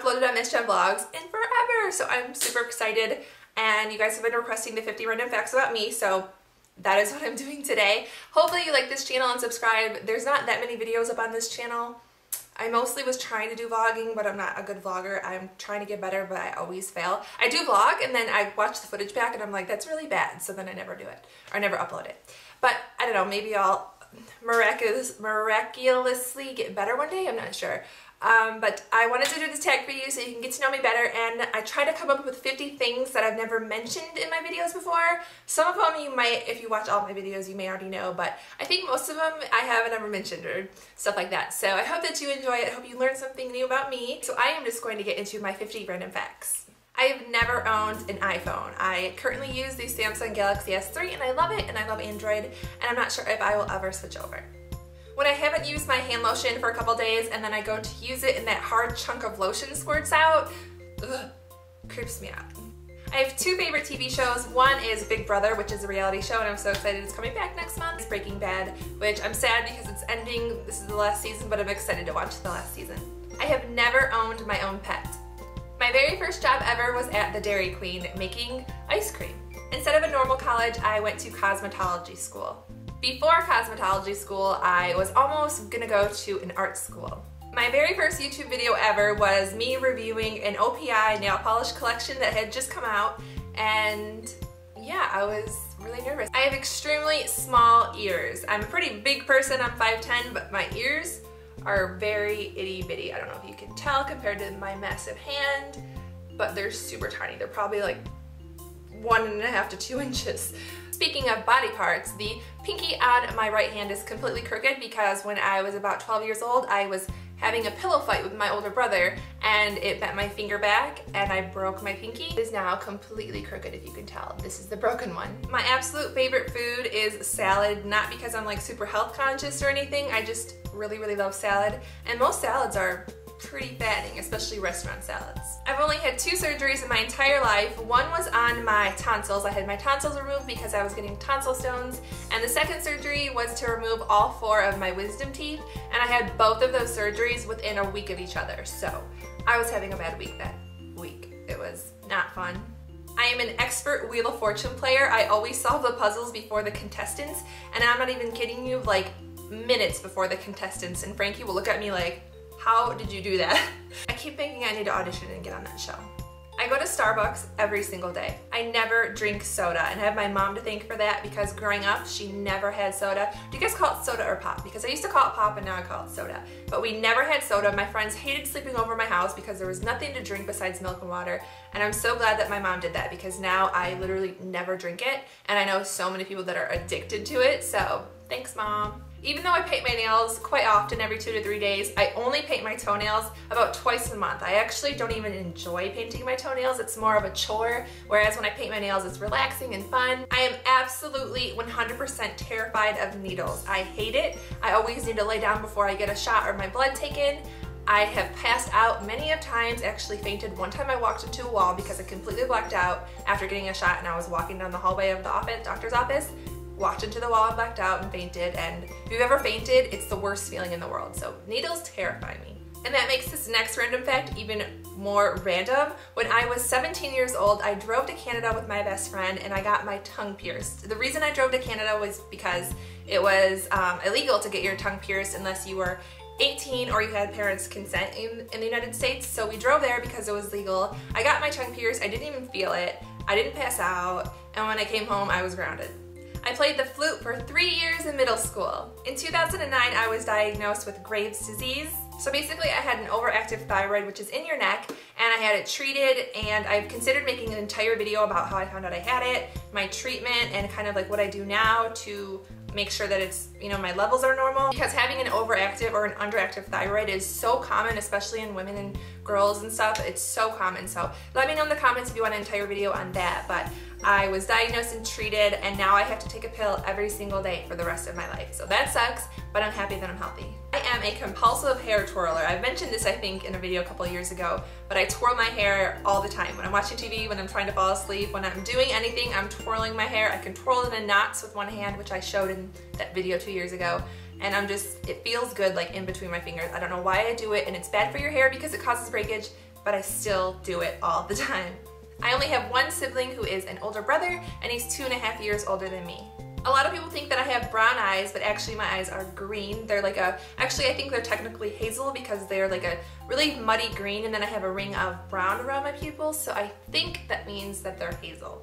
uploaded on Miss Jen Vlogs in forever, so I'm super excited. And you guys have been requesting the 50 random facts about me, so that is what I'm doing today. Hopefully you like this channel and subscribe. There's not that many videos up on this channel. I mostly was trying to do vlogging, but I'm not a good vlogger. I'm trying to get better, but I always fail. I do vlog, and then I watch the footage back, and I'm like, that's really bad, so then I never do it, or never upload it. But I don't know, maybe I'll miraculously get better one day, I'm not sure. But I wanted to do this tag for you so you can get to know me better, and I try to come up with 50 things that I've never mentioned in my videos before. Some of them you might, if you watch all my videos, you may already know, but I think most of them I haven't ever mentioned or stuff like that. So I hope that you enjoy it. I hope you learn something new about me. So I am just going to get into my 50 random facts. I have never owned an iPhone. I currently use the Samsung Galaxy S3 and I love it, and I love Android, and I'm not sure if I will ever switch over. When I haven't used my hand lotion for a couple days and then I go to use it and that hard chunk of lotion squirts out, ugh, creeps me out. I have two favorite TV shows. One is Big Brother, which is a reality show, and I'm so excited it's coming back next month. It's Breaking Bad, which I'm sad because it's ending. This is the last season, but I'm excited to watch the last season. I have never owned my own pet. My very first job ever was at the Dairy Queen making ice cream. Instead of a normal college, I went to cosmetology school. Before cosmetology school, I was almost gonna go to an art school. My very first YouTube video ever was me reviewing an OPI nail polish collection that had just come out, and yeah, I was really nervous. I have extremely small ears. I'm a pretty big person, I'm 5'10", but my ears are very itty bitty. I don't know if you can tell compared to my massive hand, but they're super tiny. They're probably like 1.5 to 2 inches. Speaking of body parts, the pinky on my right hand is completely crooked because when I was about 12 years old, I was having a pillow fight with my older brother and it bent my finger back and I broke my pinky. It is now completely crooked, if you can tell. This is the broken one. My absolute favorite food is salad, not because I'm like super health conscious or anything. I just really love salad, and most salads are pretty fattening, especially restaurant salads. I've only had 2 surgeries in my entire life. One was on my tonsils. I had my tonsils removed because I was getting tonsil stones, and the second surgery was to remove all 4 of my wisdom teeth, and I had both of those surgeries within a week of each other. So I was having a bad week that week. It was not fun. I am an expert Wheel of Fortune player. I always solve the puzzles before the contestants, and I'm not even kidding you, like minutes before the contestants, and Frankie will look at me like, how did you do that? I keep thinking I need to audition and get on that show. I go to Starbucks every single day. I never drink soda, and I have my mom to thank for that because growing up, she never had soda. Do you guys call it soda or pop? Because I used to call it pop and now I call it soda. But we never had soda. My friends hated sleeping over my house because there was nothing to drink besides milk and water. And I'm so glad that my mom did that because now I literally never drink it. And I know so many people that are addicted to it, so thanks, Mom. Even though I paint my nails quite often, every 2 to 3 days, I only paint my toenails about twice a month. I actually don't even enjoy painting my toenails. It's more of a chore, whereas when I paint my nails, it's relaxing and fun. I am absolutely 100% terrified of needles. I hate it. I always need to lay down before I get a shot or my blood taken. I have passed out many of times, actually fainted. One time I walked into a wall because I completely blacked out after getting a shot, and I was walking down the hallway of the doctor's office. Walked into the wall and blacked out and fainted, and if you've ever fainted, it's the worst feeling in the world. So needles terrify me. And that makes this next random fact even more random. When I was 17 years old, I drove to Canada with my best friend and I got my tongue pierced. The reason I drove to Canada was because it was illegal to get your tongue pierced unless you were 18 or you had parents' consent in the United States. So we drove there because it was legal. I got my tongue pierced, I didn't even feel it, I didn't pass out, and when I came home, I was grounded. I played the flute for 3 years in middle school. In 2009, I was diagnosed with Graves' disease. So basically, I had an overactive thyroid, which is in your neck, and I had it treated, and I've considered making an entire video about how I found out I had it, my treatment, and kind of like what I do now to make sure that it's, you know, my levels are normal. Because having an overactive or an underactive thyroid is so common, especially in women and girls and stuff. It's so common. So let me know in the comments if you want an entire video on that. But I was diagnosed and treated, and now I have to take a pill every single day for the rest of my life. So that sucks, but I'm happy that I'm healthy. I am a compulsive hair twirler. I've mentioned this, I think, in a video a couple of years ago, but I twirl my hair all the time. When I'm watching TV, when I'm trying to fall asleep, when I'm doing anything, I'm twirling my hair. I can twirl it in knots with one hand, which I showed in that video 2 years ago. And it feels good like in between my fingers. I don't know why I do it, and it's bad for your hair because it causes breakage, but I still do it all the time. I only have one sibling who is an older brother, and he's 2.5 years older than me. A lot of people think that I have brown eyes, but actually my eyes are green. They're like actually I think they're technically hazel because they're like a really muddy green, and then I have a ring of brown around my pupils, so I think that means that they're hazel.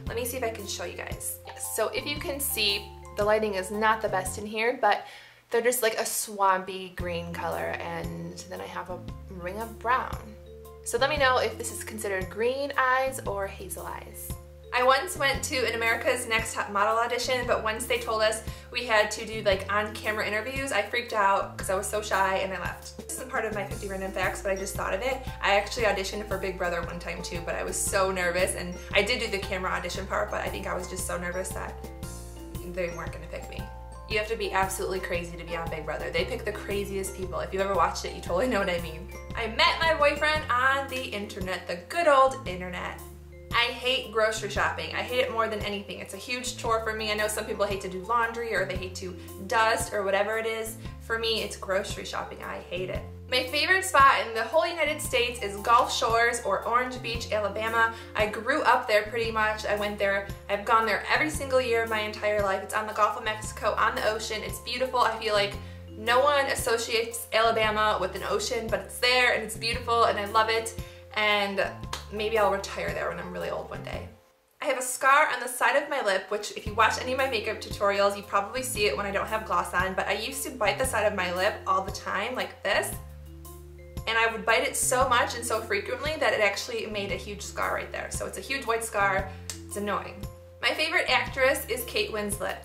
Let me see if I can show you guys. Yes, so if you can see, the lighting is not the best in here, but they're just like a swampy green color, and then I have a ring of brown. So let me know if this is considered green eyes or hazel eyes. I once went to an America's Next Top Model audition, but once they told us we had to do like on-camera interviews, I freaked out because I was so shy and I left. This isn't part of my 50 random facts, but I just thought of it. I actually auditioned for Big Brother one time too, but I was so nervous, and I did do the camera audition part, but I think I was just so nervous that they weren't gonna pick me. You have to be absolutely crazy to be on Big Brother. They pick the craziest people. If you've ever watched it, you totally know what I mean. I met my boyfriend on the internet, the good old internet. I hate grocery shopping. I hate it more than anything. It's a huge chore for me. I know some people hate to do laundry or they hate to dust or whatever it is. For me, it's grocery shopping. I hate it. My favorite spot in the whole United States is Gulf Shores or Orange Beach, Alabama. I grew up there pretty much. I went there. I've gone there every single year of my entire life. It's on the Gulf of Mexico, on the ocean. It's beautiful. I feel like no one associates Alabama with an ocean, but it's there and it's beautiful and I love it. And maybe I'll retire there when I'm really old one day. I have a scar on the side of my lip, which if you watch any of my makeup tutorials, you probably see it when I don't have gloss on, but I used to bite the side of my lip all the time like this. And I would bite it so much and so frequently that it actually made a huge scar right there. So it's a huge white scar. It's annoying. My favorite actress is Kate Winslet.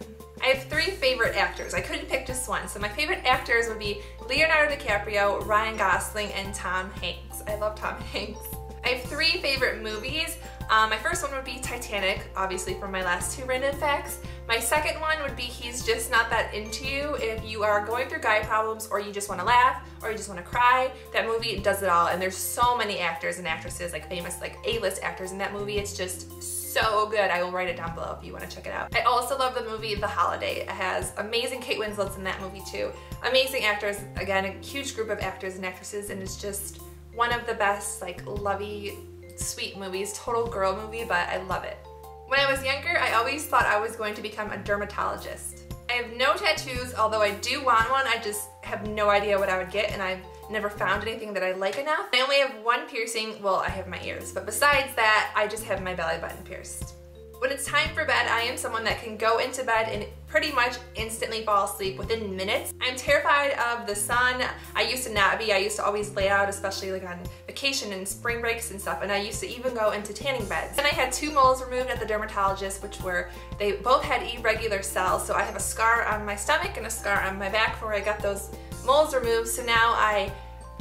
I have 3 favorite actors. I couldn't pick just one. So my favorite actors would be Leonardo DiCaprio, Ryan Gosling, and Tom Hanks. I love Tom Hanks. I have 3 favorite movies. My first one would be Titanic, obviously from my last 2 random facts. My second one would be He's Just Not That Into You. If you are going through guy problems or you just want to laugh or you just want to cry, that movie does it all. And there's so many actors and actresses, like famous like A-list actors in that movie. It's just so good. I will write it down below if you want to check it out. I also love the movie The Holiday. It has amazing Kate Winslet's in that movie too. Amazing actors, again, a huge group of actors and actresses, and it's just one of the best like lovey, sweet movies, total girl movie, but I love it. When I was younger, I always thought I was going to become a dermatologist. I have no tattoos, although I do want one. I just have no idea what I would get, and I've never found anything that I like enough. I only have one piercing. Well, I have my ears, but besides that, I just have my belly button pierced. When it's time for bed, I am someone that can go into bed and pretty much instantly fall asleep within minutes. I'm terrified of the sun. I used to not be. I used to always lay out, especially like on vacation and spring breaks and stuff, and I used to even go into tanning beds. Then I had 2 moles removed at the dermatologist, which were, they both had irregular cells, so I have a scar on my stomach and a scar on my back where I got those moles removed, so now I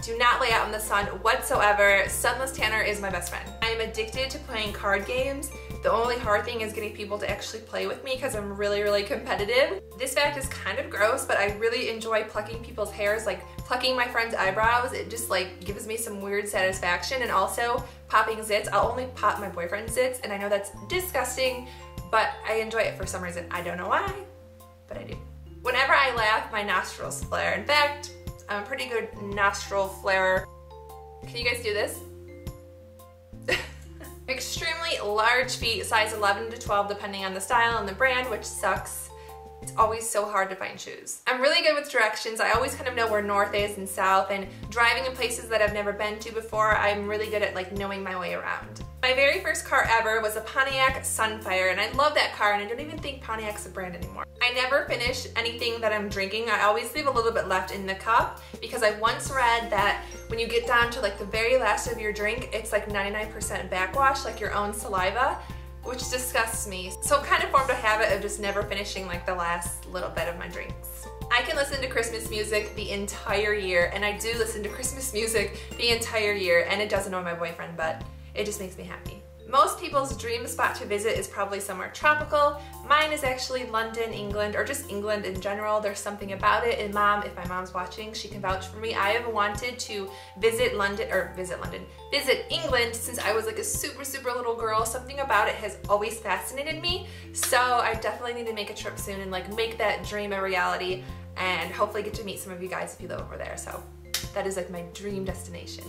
do not lay out in the sun whatsoever. Sunless tanner is my best friend. I am addicted to playing card games. The only hard thing is getting people to actually play with me because I'm really, really competitive. This fact is kind of gross, but I really enjoy plucking people's hairs, like plucking my friend's eyebrows. It just like gives me some weird satisfaction, and also popping zits. I'll only pop my boyfriend's zits, and I know that's disgusting, but I enjoy it for some reason. I don't know why, but I do. Whenever I laugh, my nostrils flare. In fact, I'm a pretty good nostril flarer. Can you guys do this? Extremely large feet, size 11 to 12 depending on the style and the brand, which sucks. It's always so hard to find shoes. I'm really good with directions. I always kind of know where north is and south, and driving in places that I've never been to before, I'm really good at like knowing my way around. My very first car ever was a Pontiac Sunfire, and I love that car, and I don't even think Pontiac's a brand anymore. I never finish anything that I'm drinking. I always leave a little bit left in the cup because I once read that when you get down to like the very last of your drink, it's like 99% backwash, like your own saliva, which disgusts me. So I'm kind of formed a habit of just never finishing like the last little bit of my drinks. I can listen to Christmas music the entire year, and I do listen to Christmas music the entire year, and it does annoy my boyfriend, but it just makes me happy. Most people's dream spot to visit is probably somewhere tropical. Mine is actually London, England, or just England in general. There's something about it, and Mom, if my mom's watching, she can vouch for me. I have wanted to visit England since I was like a super, super little girl. Something about it has always fascinated me. So I definitely need to make a trip soon and like make that dream a reality, and hopefully get to meet some of you guys if you live over there. So that is like my dream destination.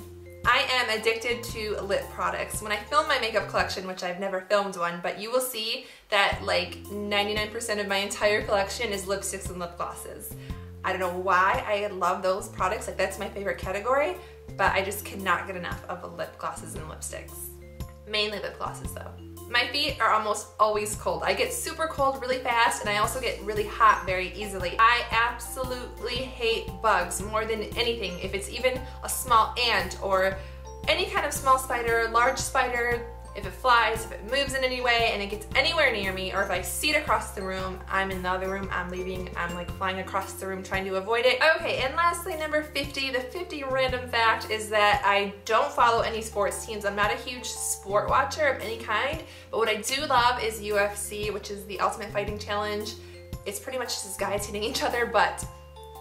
I I am addicted to lip products. When I film my makeup collection, which I've never filmed one, but you will see that like 99% of my entire collection is lipsticks and lip glosses. I don't know why I love those products, like that's my favorite category, but I just cannot get enough of lip glosses and lipsticks. Mainly lip glosses though. My feet are almost always cold. I get super cold really fast, and I also get really hot very easily. I absolutely hate bugs more than anything. If it's even a small ant or any kind of small spider, large spider, if it flies, if it moves in any way and it gets anywhere near me, or if I see it across the room, I'm in the other room, I'm leaving, I'm like flying across the room trying to avoid it. Okay, and lastly, number 50, the 50 random fact is that I don't follow any sports teams. I'm not a huge sport watcher of any kind, but what I do love is UFC, which is the Ultimate Fighting Challenge. It's pretty much just guys hitting each other, but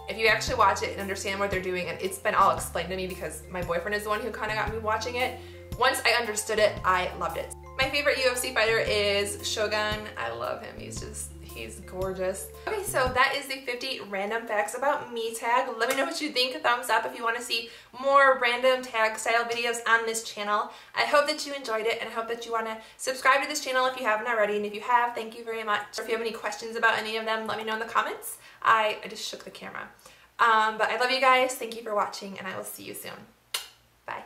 if you actually watch it and understand what they're doing, and it's been all explained to me because my boyfriend is the one who kind of got me watching it. Once I understood it, I loved it. My favorite UFC fighter is Shogun. I love him. He's gorgeous. Okay, so that is the 50 random facts about me tag. Let me know what you think. A thumbs up if you want to see more random tag style videos on this channel. I hope that you enjoyed it, and I hope that you want to subscribe to this channel if you haven't already. And if you have, thank you very much. Or if you have any questions about any of them, let me know in the comments. I just shook the camera. But I love you guys. Thank you for watching, and I will see you soon. Bye.